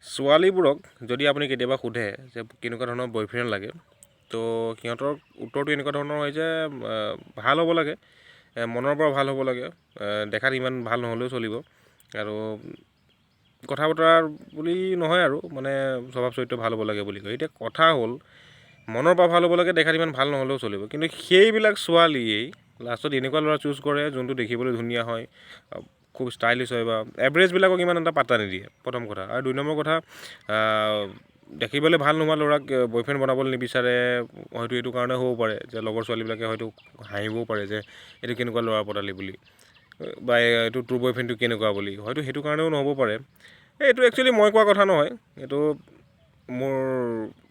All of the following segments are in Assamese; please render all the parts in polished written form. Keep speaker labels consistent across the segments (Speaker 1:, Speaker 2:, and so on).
Speaker 1: ছোৱালীবোৰক যদি আপুনি কেতিয়াবা সোধে যে কেনেকুৱা ধৰণৰ বয়ফ্ৰেণ্ড লাগে, তো সিহঁতৰ উত্তৰটো এনেকুৱা ধৰণৰ হয় যে ভাল হ'ব লাগে, মনৰ পৰা ভাল হ'ব লাগে, দেখাত ইমান ভাল নহ'লেও চলিব, আৰু কথা বতৰা বুলি নহয় আৰু মানে স্বভাৱ চৰিত্ৰ ভাল হ'ব লাগে বুলি কয়। এতিয়া কথা হ'ল মনৰ পৰা ভাল হ'ব লাগে, দেখাত ইমান ভাল নহ'লেও চলিব, কিন্তু সেইবিলাক ছোৱালীয়েই লাষ্টত এনেকুৱা ল'ৰা চুজ কৰে যোনটো দেখিবলৈ ধুনীয়া হয়, খুব ষ্টাইলিছ হয়, বা এভাৰেজবিলাকক ইমান এটা পাত্তা নিদিয়ে, প্ৰথম কথা। আৰু 2 নম্বৰ কথা, দেখিবলৈ ভাল নোহোৱা ল'ৰাক বয়ফ্ৰেণ্ড বনাবলৈ নিবিচাৰে। হয়তো এইটো কাৰণে হ'ব পাৰে যে লগৰ ছোৱালীবিলাকে হয়তো হাঁহিবও পাৰে যে এইটো কেনেকুৱা ল'ৰা পতালি বুলি, বা এইটো তোৰ বয়ফ্ৰেণ্ডটো কেনেকুৱা বুলি, হয়তো সেইটো কাৰণেও নহ'ব পাৰে। এইটো একচুৱেলি মই কোৱা কথা নহয়, এইটো মোৰ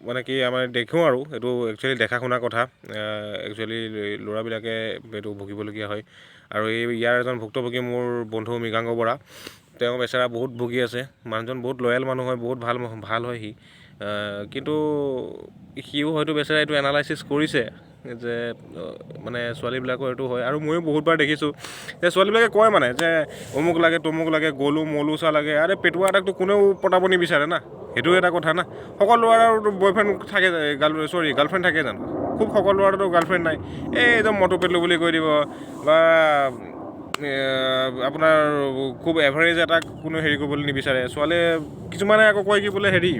Speaker 1: মানে কি আমাৰ দেখোঁ আৰু এইটো একচুৱেলি দেখা শুনা কথা। একচুৱেলি ল'ৰাবিলাকে এইটো ভুগিবলগীয়া হয়, আৰু ইয়াৰ এজন ভুক্তভোগী মোৰ বন্ধু মৃগাংক বৰা। তেওঁ বেচেৰা বহুত ভুগি আছে। মানুহজন বহুত লয়েল মানুহ হয়, বহুত ভাল হয় সি, কিন্তু সিও হয়তো বেচেৰা এইটো এনালাইচিছ কৰিছে যে মানে ছোৱালীবিলাকৰ এইটো হয়। আৰু ময়ো বহুতবাৰ দেখিছোঁ যে ছোৱালীবিলাকে কয় মানে যে অমুক লাগে তমুক লাগে, গলু মলু চা লাগে। আৰে পেটুৱা এটাকতো কোনেও পতাব নিবিচাৰে না, সেইটোও এটা কথা না। সকলো ল'ৰাৰতো বয়ফ্ৰেণ্ড থাকে, গাৰ্লফ্ৰেণ্ড থাকে জানো? খুব সকলো ল'ৰাৰতো গাৰ্লফ্ৰেণ্ড নাই। এই একদম মটু পেটলু বুলি কৈ দিব, বা আপোনাৰ খুব এভাৰেজ এটাক কোনো হেৰি কৰিবলৈ নিবিচাৰে। ছোৱালীয়ে কিছুমানে আকৌ কয় কি বোলে হেৰি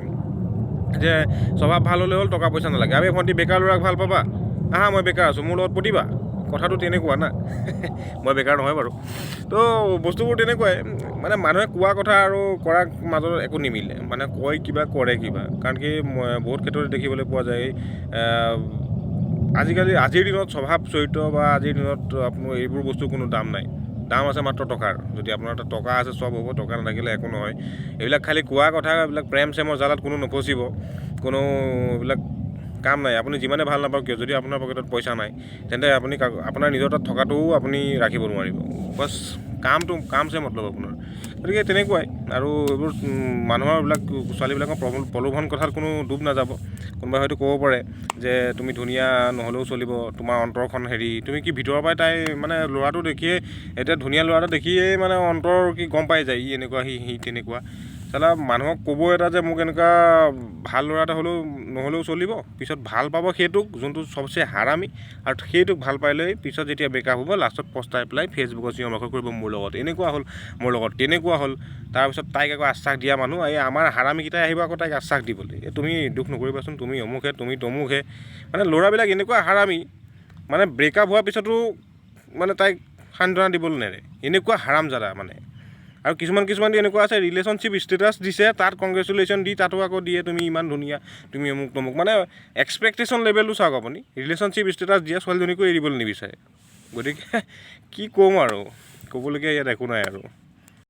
Speaker 1: যে স্বভাৱ ভাল হ'লে হ'ল, টকা পইচা নালাগে। আৰে ভণ্টি বেকাৰ ল'ৰাক ভাল পাবা, আহা মই বেকাৰ আছোঁ, মোৰ লগত পতিবা। কথাটো তেনেকুৱা না। মই বেকাৰ নহয় বাৰু। তো বস্তুবোৰ তেনেকুৱাই, মানে মানুহে কোৱা কথা আৰু কৰাৰ মাজত একো নিমিলে, মানে কয় কিবা কৰে কিবা। কাৰণ কি বহুত ক্ষেত্ৰত দেখিবলৈ পোৱা যায় আজিৰ দিনত স্বভাৱ চৰিত্ৰ বা আজিৰ দিনত আপোনাৰ এইবোৰ বস্তুৰ কোনো দাম নাই। দাম আছে মাত্ৰ টকাৰ। যদি আপোনাৰ তাত টকা আছে চব হ'ব, টকা নাথাকিলে একো নহয়। এইবিলাক খালি কোৱা কথা, এইবিলাক প্ৰেম চেমৰ জালত কোনো নফচিব, কোনো এইবিলাক কাম নাই। আপুনি যিমানে ভাল নাপাওক কিয়, যদি আপোনাৰ পকেটত পইচা নাই, তেন্তে আপুনি আপোনাৰ নিজৰ তাত থকাটোও আপুনি ৰাখিব নোৱাৰিব। বছ কামচে মতলব আপোনাৰ। গতিকে তেনেকুৱাই। আৰু এইবোৰ মানুহৰ এইবিলাক ছোৱালীবিলাকৰ প্ৰলোভন কথাত কোনো ডুব নাযাব। কোনোবাই হয়তো ক'ব পাৰে যে তুমি ধুনীয়া নহ'লেও চলিব, তোমাৰ অন্তৰখন হেৰি, তুমি কি ভিতৰৰ পৰাই তাই মানে ল'ৰাটো দেখিয়ে, এতিয়া ধুনীয়া ল'ৰা এটা দেখিয়েই মানে অন্তৰ কি গম পাই যায় ই এনেকুৱা সি তেনেকুৱা। চালা মানুহক ক'ব এটা যে মোক এনেকুৱা ভাল ল'ৰা এটা নহ'লেও চলিব, পিছত ভাল পাব সেইটোক যোনটো চবচে হাৰামি, আৰু সেইটোক ভাল পাই লৈ পিছত যেতিয়া ব্ৰেকআপ হ'ব লাষ্টত পস্তাই পেলাই ফেচবুকত চিঞৰ বাখৰ কৰিব, মোৰ লগত এনেকুৱা হ'ল, মোৰ লগত তেনেকুৱা হ'ল। তাৰপিছত তাইক আকৌ আশ্বাস দিয়া মানুহ, এই আমাৰ হাৰামিকেইটাই আহিব আকৌ তাইক আশ্বাস দিবলৈ, তুমি দুখ নকৰিবাচোন, তুমি অমুকহে তুমি তমুকহে। মানে ল'ৰাবিলাক এনেকুৱা হাৰামি, মানে ব্ৰেকআপ হোৱাৰ পিছতো মানে তাইক সান্ত্বনা দিবলৈ নেৰে, এনেকুৱা হাৰামজাদা মানে। আৰু কিছুমান এনেকুৱা আছে ৰিলেশ্যনশ্বিপ ষ্টেটাছ দিছে, তাত কংগ্ৰেচুলেশ্যন দি তাতো আকৌ দিয়ে তুমি ইমান ধুনীয়া, তুমি অমুক তমুক। মানে এক্সপেক্টেশ্যন লেভেলটো চাওক আপুনি। ৰিলেশ্যনশ্বিপ ষ্টেটাছ দিয়া ছোৱালীজনীকো এৰিবলৈ নিবিচাৰে। গতিকে কি ক'ম আৰু, ক'বলগীয়া ইয়াত একো নাই আৰু।